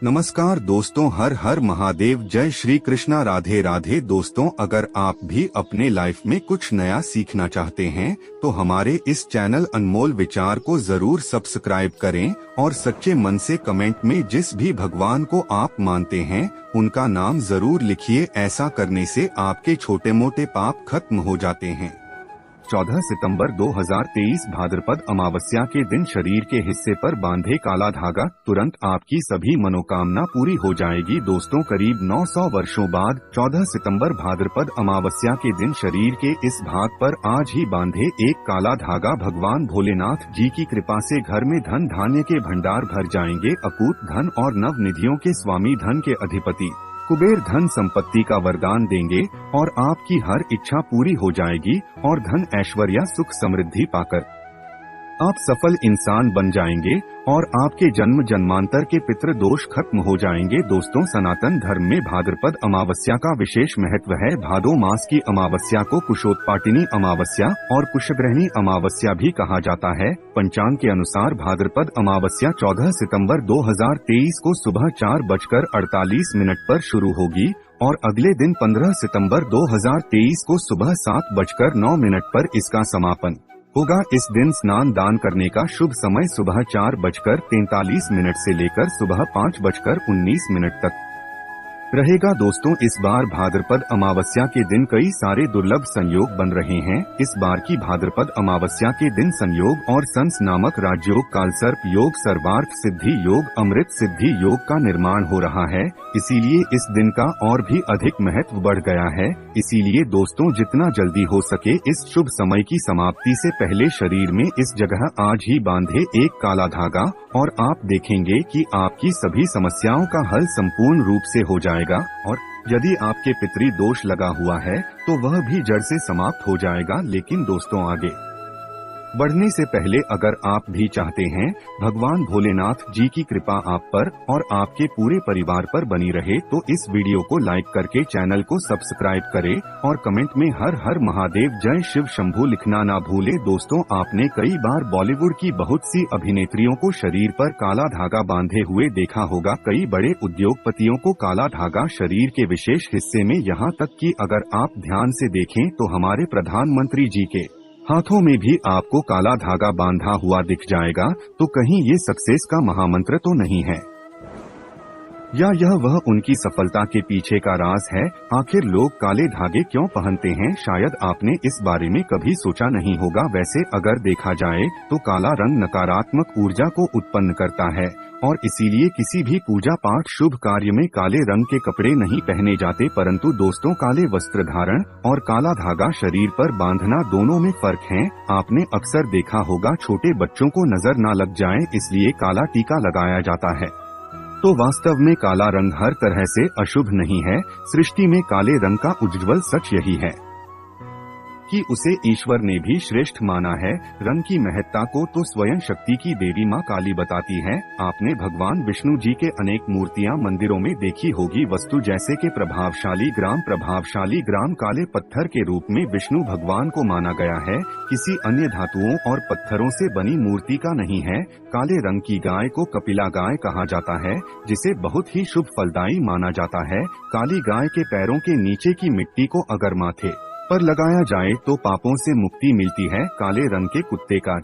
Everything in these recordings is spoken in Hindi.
नमस्कार दोस्तों, हर हर महादेव, जय श्री कृष्णा, राधे राधे। दोस्तों, अगर आप भी अपने लाइफ में कुछ नया सीखना चाहते हैं तो हमारे इस चैनल अनमोल विचार को जरूर सब्सक्राइब करें और सच्चे मन से कमेंट में जिस भी भगवान को आप मानते हैं उनका नाम जरूर लिखिए। ऐसा करने से आपके छोटे मोटे पाप खत्म हो जाते हैं। 14 सितंबर 2023 भाद्रपद अमावस्या के दिन शरीर के हिस्से पर बांधे काला धागा, तुरंत आपकी सभी मनोकामना पूरी हो जाएगी। दोस्तों, करीब 900 वर्षों बाद 14 सितंबर भाद्रपद अमावस्या के दिन शरीर के इस भाग पर आज ही बांधे एक काला धागा भगवान भोलेनाथ जी की कृपा से घर में धन धान्य के भंडार भर जाएंगे। अकूत धन और नव निधियों के स्वामी, धन के अधिपति कुबेर धन संपत्ति का वरदान देंगे और आपकी हर इच्छा पूरी हो जाएगी और धन ऐश्वर्य सुख समृद्धि पाकर आप सफल इंसान बन जाएंगे और आपके जन्म जन्मांतर के पितृ दोष खत्म हो जाएंगे। दोस्तों, सनातन धर्म में भाद्रपद अमावस्या का विशेष महत्व है। भादो मास की अमावस्या को कुशोत्पाटिनी अमावस्या और कुशग्रहणी अमावस्या भी कहा जाता है। पंचांग के अनुसार भाद्रपद अमावस्या 14 सितंबर 2023 को सुबह 4:48 पर शुरू होगी और अगले दिन 15 सितंबर 2023 को सुबह 7:09 पर इसका समापन होगा। इस दिन स्नान दान करने का शुभ समय सुबह 4:43 से लेकर सुबह 5:19 तक रहेगा। दोस्तों, इस बार भाद्रपद अमावस्या के दिन कई सारे दुर्लभ संयोग बन रहे हैं। इस बार की भाद्रपद अमावस्या के दिन संयोग और संस नामक राजयोग, कालसर्प योग, सर्वार्थ सिद्धि योग, अमृत सिद्धि योग का निर्माण हो रहा है। इसीलिए इस दिन का और भी अधिक महत्व बढ़ गया है। इसीलिए दोस्तों, जितना जल्दी हो सके इस शुभ समय की समाप्ति से पहले शरीर में इस जगह आज ही बांधे एक काला धागा और आप देखेंगे कि आपकी सभी समस्याओं का हल संपूर्ण रूप से हो जाएगा और यदि आपके पितरी दोष लगा हुआ है तो वह भी जड़ से समाप्त हो जाएगा। लेकिन दोस्तों, आगे बढ़ने से पहले अगर आप भी चाहते हैं भगवान भोलेनाथ जी की कृपा आप पर और आपके पूरे परिवार पर बनी रहे तो इस वीडियो को लाइक करके चैनल को सब्सक्राइब करें और कमेंट में हर हर महादेव, जय शिव शंभू लिखना ना भूले। दोस्तों, आपने कई बार बॉलीवुड की बहुत सी अभिनेत्रियों को शरीर पर काला धागा बांधे हुए देखा होगा। कई बड़े उद्योगपतियों को काला धागा शरीर के विशेष हिस्से में, यहाँ तक कि अगर आप ध्यान से देखें तो हमारे प्रधानमंत्री जी के हाथों में भी आपको काला धागा बांधा हुआ दिख जाएगा। तो कहीं ये सक्सेस का महामंत्र तो नहीं है, या यह वह उनकी सफलता के पीछे का राज है? आखिर लोग काले धागे क्यों पहनते हैं? शायद आपने इस बारे में कभी सोचा नहीं होगा। वैसे अगर देखा जाए तो काला रंग नकारात्मक ऊर्जा को उत्पन्न करता है और इसीलिए किसी भी पूजा पाठ शुभ कार्य में काले रंग के कपड़े नहीं पहने जाते। परंतु दोस्तों, काले वस्त्र धारण और काला धागा शरीर पर बांधना दोनों में फर्क है। आपने अक्सर देखा होगा छोटे बच्चों को नजर न लग जाए इसलिए काला टीका लगाया जाता है। तो वास्तव में काला रंग हर तरह से अशुभ नहीं है। सृष्टि में काले रंग का उज्ज्वल सच यही है कि उसे ईश्वर ने भी श्रेष्ठ माना है। रंग की महत्ता को तो स्वयं शक्ति की देवी माँ काली बताती है। आपने भगवान विष्णु जी के अनेक मूर्तियाँ मंदिरों में देखी होगी। वस्तु जैसे के प्रभावशाली ग्राम काले पत्थर के रूप में विष्णु भगवान को माना गया है। किसी अन्य धातुओं और पत्थरों से बनी मूर्ति का नहीं है। काले रंग की गाय को कपिला गाय कहा जाता है, जिसे बहुत ही शुभ फलदायी माना जाता है। काली गाय के पैरों के नीचे की मिट्टी को अगर माथे पर लगाया जाए तो पापों से मुक्ति मिलती है। काले रंग के कुत्ते का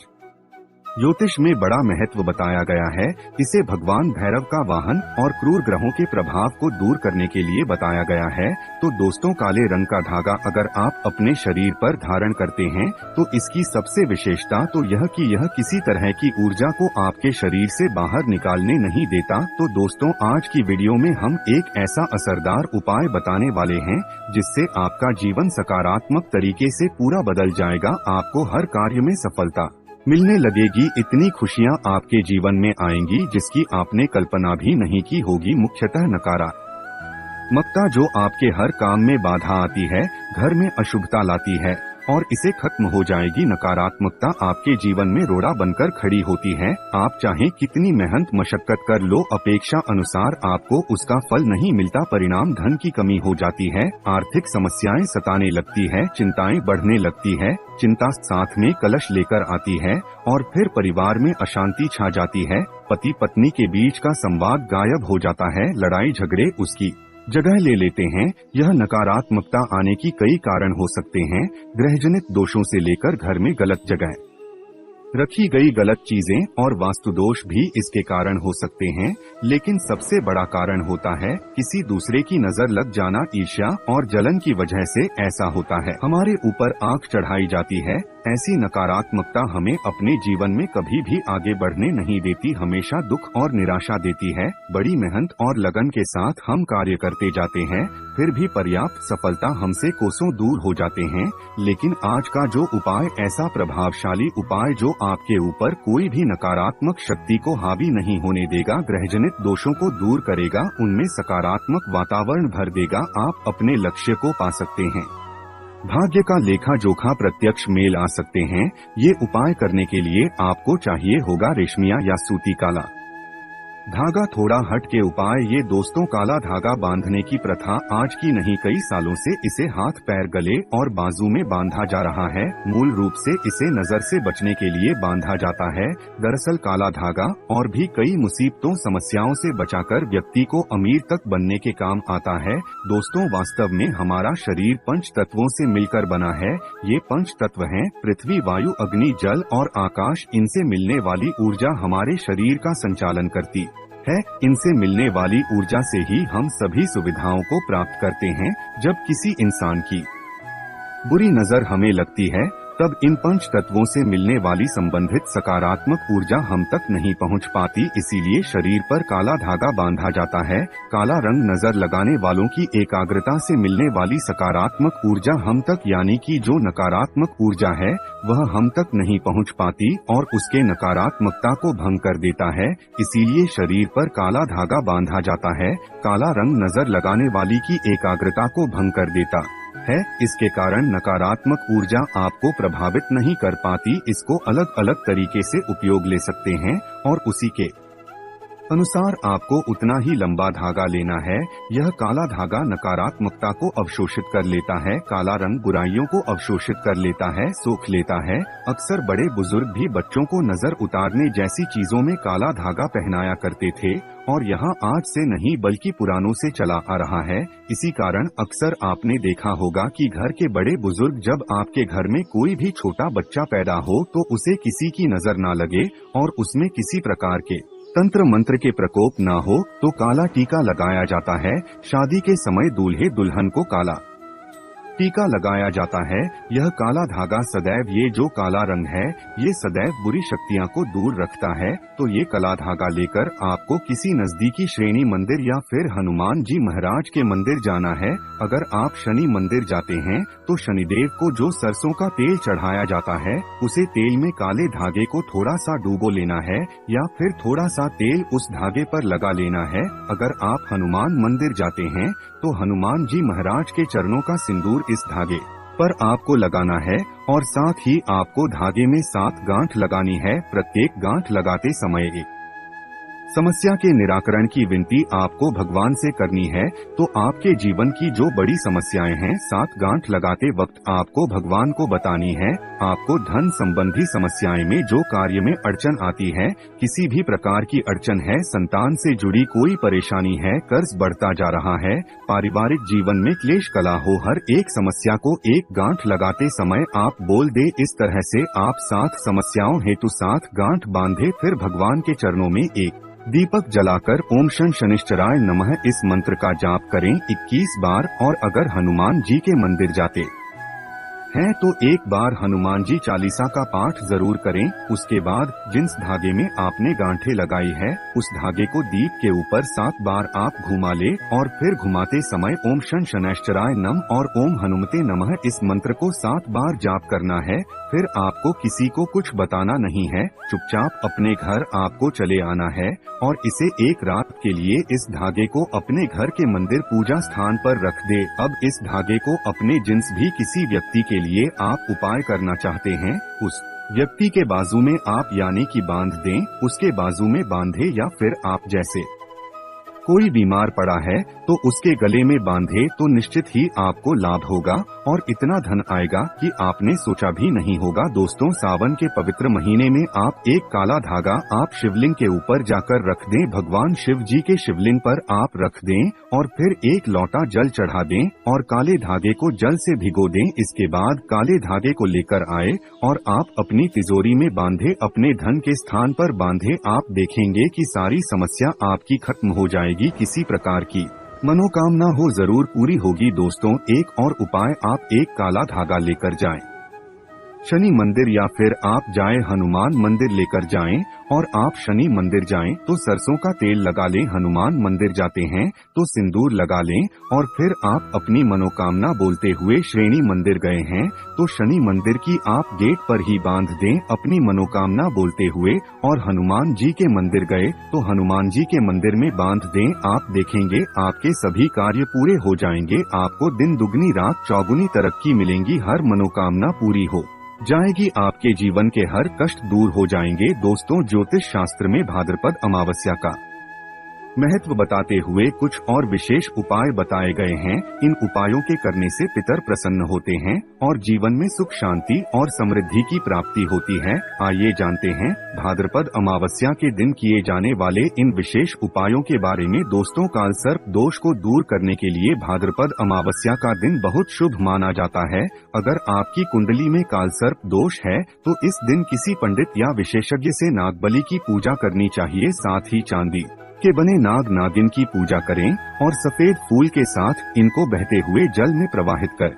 ज्योतिष में बड़ा महत्व बताया गया है। इसे भगवान भैरव का वाहन और क्रूर ग्रहों के प्रभाव को दूर करने के लिए बताया गया है। तो दोस्तों, काले रंग का धागा अगर आप अपने शरीर पर धारण करते हैं तो इसकी सबसे विशेषता तो यह कि यह किसी तरह की ऊर्जा को आपके शरीर से बाहर निकालने नहीं देता। तो दोस्तों, आज की वीडियो में हम एक ऐसा असरदार उपाय बताने वाले हैं जिससे आपका जीवन सकारात्मक तरीके से पूरा बदल जाएगा। आपको हर कार्य में सफलता मिलने लगेगी। इतनी खुशियां आपके जीवन में आएंगी जिसकी आपने कल्पना भी नहीं की होगी। मुख्यतः नकारात्मकता जो आपके हर काम में बाधा आती है, घर में अशुभता लाती है, और इसे खत्म हो जाएगी। नकारात्मकता आपके जीवन में रोड़ा बनकर खड़ी होती है। आप चाहे कितनी मेहनत मशक्कत कर लो, अपेक्षा अनुसार आपको उसका फल नहीं मिलता। परिणाम धन की कमी हो जाती है, आर्थिक समस्याएं सताने लगती है, चिंताएं बढ़ने लगती है, चिंता साथ में कलश लेकर आती है और फिर परिवार में अशांति छा जाती है। पति पत्नी के बीच का संवाद गायब हो जाता है, लड़ाई झगड़े उसकी जगह ले लेते हैं। यह नकारात्मकता आने की कई कारण हो सकते हैं। गृहजनित दोषों से लेकर घर में गलत जगह रखी गई गलत चीजें और वास्तु दोष भी इसके कारण हो सकते हैं। लेकिन सबसे बड़ा कारण होता है किसी दूसरे की नजर लग जाना। ईर्ष्या और जलन की वजह से ऐसा होता है। हमारे ऊपर आंख चढ़ाई जाती है। ऐसी नकारात्मकता हमें अपने जीवन में कभी भी आगे बढ़ने नहीं देती, हमेशा दुख और निराशा देती है। बड़ी मेहनत और लगन के साथ हम कार्य करते जाते हैं, फिर भी पर्याप्त सफलता हमसे कोसों दूर हो जाते हैं। लेकिन आज का जो उपाय ऐसा प्रभावशाली उपाय जो आपके ऊपर कोई भी नकारात्मक शक्ति को हावी नहीं होने देगा, गृहजनित दोषों को दूर करेगा, उनमें सकारात्मक वातावरण भर देगा, आप अपने लक्ष्य को पा सकते हैं। भाग्य का लेखा जोखा प्रत्यक्ष मेल आ सकते हैं। ये उपाय करने के लिए आपको चाहिए होगा रेशमिया या सूती काला धागा। थोड़ा हट के उपाय ये दोस्तों, काला धागा बांधने की प्रथा आज की नहीं, कई सालों से इसे हाथ पैर गले और बाजू में बांधा जा रहा है। मूल रूप से इसे नजर से बचने के लिए बांधा जाता है। दरअसल काला धागा और भी कई मुसीबतों समस्याओं से बचाकर व्यक्ति को अमीर तक बनने के काम आता है। दोस्तों, वास्तव में हमारा शरीर पंच तत्वों से मिलकर बना है। ये पंच तत्व हैं पृथ्वी, वायु, अग्नि, जल और आकाश। इनसे मिलने वाली ऊर्जा हमारे शरीर का संचालन करती है। इनसे मिलने वाली ऊर्जा से ही हम सभी सुविधाओं को प्राप्त करते हैं। जब किसी इंसान की बुरी नजर हमें लगती है, तब इन पंच तत्वों से मिलने वाली संबंधित सकारात्मक ऊर्जा हम तक नहीं पहुंच पाती। इसीलिए शरीर पर काला धागा बांधा जाता है। काला रंग नजर लगाने वालों की एकाग्रता से मिलने वाली सकारात्मक ऊर्जा हम तक, यानी कि जो नकारात्मक ऊर्जा है वह हम तक नहीं पहुंच पाती और उसके नकारात्मकता को भंग कर देता है। इसीलिए शरीर पर काला धागा बांधा जाता है। काला रंग नजर लगाने वाली की एकाग्रता को भंग कर देता है। इसके कारण नकारात्मक ऊर्जा आपको प्रभावित नहीं कर पाती। इसको अलग अलग तरीके से उपयोग ले सकते हैं और उसी के अनुसार आपको उतना ही लंबा धागा लेना है। यह काला धागा नकारात्मकता को अवशोषित कर लेता है। काला रंग बुराइयों को अवशोषित कर लेता है, सोख लेता है। अक्सर बड़े बुजुर्ग भी बच्चों को नजर उतारने जैसी चीजों में काला धागा पहनाया करते थे और यहाँ आज से नहीं बल्कि पुरानों से चला आ रहा है। इसी कारण अक्सर आपने देखा होगा कि घर के बड़े बुजुर्ग, जब आपके घर में कोई भी छोटा बच्चा पैदा हो तो उसे किसी की नजर न लगे और उसमें किसी प्रकार के तंत्र मंत्र के प्रकोप न हो तो काला टीका लगाया जाता है। शादी के समय दूल्हे दुल्हन को काला टीका लगाया जाता है। यह काला धागा सदैव, ये जो काला रंग है ये सदैव बुरी शक्तियां को दूर रखता है। तो ये काला धागा लेकर आपको किसी नजदीकी श्रेणी मंदिर या फिर हनुमान जी महाराज के मंदिर जाना है। अगर आप शनि मंदिर जाते हैं तो शनिदेव को जो सरसों का तेल चढ़ाया जाता है उसे तेल में काले धागे को थोड़ा सा डूबो लेना है या फिर थोड़ा सा तेल उस धागे पर लगा लेना है। अगर आप हनुमान मंदिर जाते हैं तो हनुमान जी महाराज के चरणों का सिंदूर इस धागे पर आपको लगाना है और साथ ही आपको धागे में 7 गांठ लगानी है। प्रत्येक गांठ लगाते समय एक समस्या के निराकरण की विनती आपको भगवान से करनी है। तो आपके जीवन की जो बड़ी समस्याएं हैं 7 गांठ लगाते वक्त आपको भगवान को बतानी है। आपको धन संबंधी समस्याएं में जो कार्य में अड़चन आती है, किसी भी प्रकार की अड़चन है, संतान से जुड़ी कोई परेशानी है, कर्ज बढ़ता जा रहा है, पारिवारिक जीवन में क्लेश कला हो, हर एक समस्या को एक गांठ लगाते समय आप बोल दे इस तरह से आप 7 समस्याओं हेतु 7 गांठ बांधे, फिर भगवान के चरणों में एक दीपक जलाकर ओम शन शनिश्चराय नमः इस मंत्र का जाप करें 21 बार। और अगर हनुमान जी के मंदिर जाते हैं तो एक बार हनुमान जी चालीसा का पाठ जरूर करें। उसके बाद जिस धागे में आपने गांठें लगाई है उस धागे को दीप के ऊपर 7 बार आप घुमा ले और फिर घुमाते समय ओम शन शनैश्चराय नम और ओम हनुमते नमः इस मंत्र को 7 बार जाप करना है। फिर आपको किसी को कुछ बताना नहीं है, चुपचाप अपने घर आपको चले आना है और इसे एक रात के लिए इस धागे को अपने घर के मंदिर पूजा स्थान पर रख दे। अब इस धागे को अपने जिन्स भी किसी व्यक्ति के लिए आप उपाय करना चाहते हैं, उस व्यक्ति के बाजू में आप यानी कि बांध दें, उसके बाजू में बांधे, या फिर आप जैसे कोई बीमार पड़ा है तो उसके गले में बांधे तो निश्चित ही आपको लाभ होगा और इतना धन आएगा कि आपने सोचा भी नहीं होगा। दोस्तों, सावन के पवित्र महीने में आप एक काला धागा आप शिवलिंग के ऊपर जाकर रख दें, भगवान शिव जी के शिवलिंग पर आप रख दें और फिर एक लोटा जल चढ़ा दें और काले धागे को जल से भिगो दें। इसके बाद काले धागे को लेकर आए और आप अपनी तिजोरी में बांधे, अपने धन के स्थान पर बांधे। आप देखेंगे कि सारी समस्या आपकी खत्म हो जाएगी, किसी प्रकार की मनोकामना हो जरूर पूरी होगी। दोस्तों, एक और उपाय, आप एक काला धागा लेकर जाएं शनि मंदिर, या फिर आप जाएं हनुमान मंदिर लेकर जाएं और आप शनि मंदिर जाएं तो सरसों का तेल लगा लें, हनुमान मंदिर जाते हैं तो सिंदूर लगा लें और फिर आप अपनी मनोकामना बोलते हुए श्रेणी मंदिर गए हैं तो शनि मंदिर की आप गेट पर ही बांध दें अपनी मनोकामना बोलते हुए, और हनुमान जी के मंदिर गए तो हनुमान जी के मंदिर में बांध दें। आप देखेंगे आपके सभी कार्य पूरे हो जाएंगे, आपको दिन दुगनी रात चौगुनी तरक्की मिलेंगी, हर मनोकामना पूरी हो जाएगी, आपके जीवन के हर कष्ट दूर हो जाएंगे। दोस्तों, ज्योतिष शास्त्र में भाद्रपद अमावस्या का महत्व बताते हुए कुछ और विशेष उपाय बताए गए हैं। इन उपायों के करने से पितर प्रसन्न होते हैं और जीवन में सुख शांति और समृद्धि की प्राप्ति होती है। आइए जानते हैं भाद्रपद अमावस्या के दिन किए जाने वाले इन विशेष उपायों के बारे में। दोस्तों, कालसर्प दोष को दूर करने के लिए भाद्रपद अमावस्या का दिन बहुत शुभ माना जाता है। अगर आपकी कुंडली में कालसर्प दोष है तो इस दिन किसी पंडित या विशेषज्ञ से नागबलि की पूजा करनी चाहिए। साथ ही चांदी के बने नाग नागिन की पूजा करें और सफेद फूल के साथ इनको बहते हुए जल में प्रवाहित कर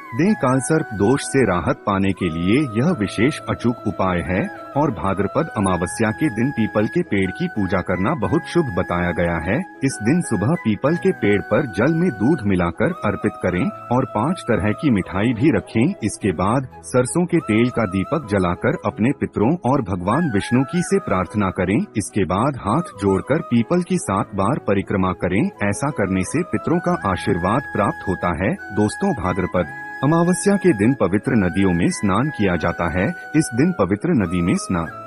दें। कालसर्प दोष से राहत पाने के लिए यह विशेष अचूक उपाय है और भाद्रपद अमावस्या के दिन पीपल के पेड़ की पूजा करना बहुत शुभ बताया गया है। इस दिन सुबह पीपल के पेड़ पर जल में दूध मिलाकर अर्पित करें और 5 तरह की मिठाई भी रखें। इसके बाद सरसों के तेल का दीपक जलाकर अपने पितरों और भगवान विष्णु की से प्रार्थना करें। इसके बाद हाथ जोड़कर पीपल की 7 बार परिक्रमा करें। ऐसा करने से पितरों का आशीर्वाद प्राप्त होता है। दोस्तों, भाद्रपद अमावस्या के दिन पवित्र नदियों में स्नान किया जाता है। इस दिन पवित्र नदी में स्नान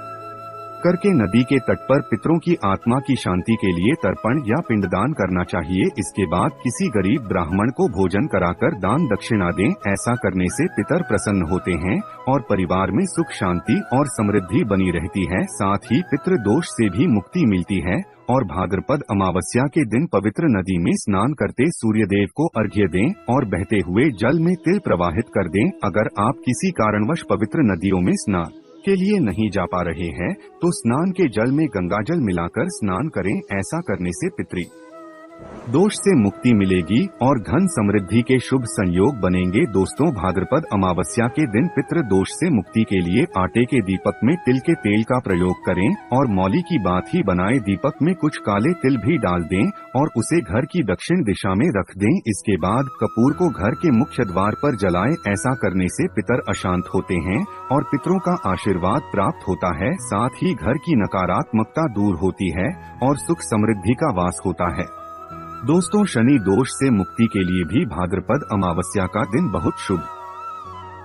करके नदी के तट पर पितरों की आत्मा की शांति के लिए तर्पण या पिंडदान करना चाहिए। इसके बाद किसी गरीब ब्राह्मण को भोजन कराकर दान दक्षिणा दें। ऐसा करने से पितर प्रसन्न होते हैं और परिवार में सुख शांति और समृद्धि बनी रहती है। साथ ही पितृ दोष से भी मुक्ति मिलती है। और भाद्रपद अमावस्या के दिन पवित्र नदी में स्नान करते सूर्यदेव को अर्घ्य दें और बहते हुए जल में तिल प्रवाहित कर दें। अगर आप किसी कारणवश पवित्र नदियों में स्नान के लिए नहीं जा पा रहे हैं तो स्नान के जल में गंगाजल मिलाकर स्नान करें। ऐसा करने से पितृ दोष से मुक्ति मिलेगी और धन समृद्धि के शुभ संयोग बनेंगे। दोस्तों, भाद्रपद अमावस्या के दिन पितृ दोष से मुक्ति के लिए आटे के दीपक में तिल के तेल का प्रयोग करें और मौली की बात ही बनाए दीपक में कुछ काले तिल भी डाल दें और उसे घर की दक्षिण दिशा में रख दें। इसके बाद कपूर को घर के मुख्य द्वार पर जलाएं। ऐसा करने से पितर अशांत होते हैं और पितरों का आशीर्वाद प्राप्त होता है। साथ ही घर की नकारात्मकता दूर होती है और सुख समृद्धि का वास होता है। दोस्तों, शनि दोष से मुक्ति के लिए भी भाद्रपद अमावस्या का दिन बहुत शुभ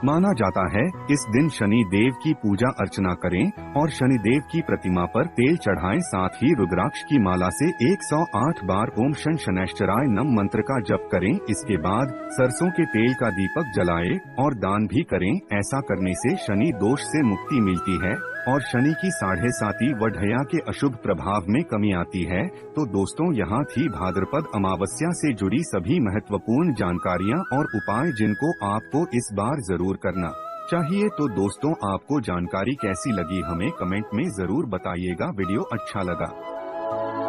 माना जाता है। इस दिन शनि देव की पूजा अर्चना करें और शनि देव की प्रतिमा पर तेल चढ़ाएं। साथ ही रुद्राक्ष की माला से 108 बार ओम शन शनैश्चराय नम मंत्र का जप करें। इसके बाद सरसों के तेल का दीपक जलाएं और दान भी करें। ऐसा करने से शनि दोष से मुक्ति मिलती है और शनि की 7.5 वढया के अशुभ प्रभाव में कमी आती है। तो दोस्तों, यहाँ थी भाद्रपद अमावस्या से जुड़ी सभी महत्वपूर्ण जानकारियाँ और उपाय जिनको आपको इस बार जरूर करना चाहिए। तो दोस्तों, आपको जानकारी कैसी लगी हमें कमेंट में जरूर बताइएगा। वीडियो अच्छा लगा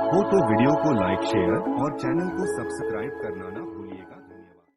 हो तो वीडियो को लाइक, शेयर और चैनल को सब्सक्राइब करना ना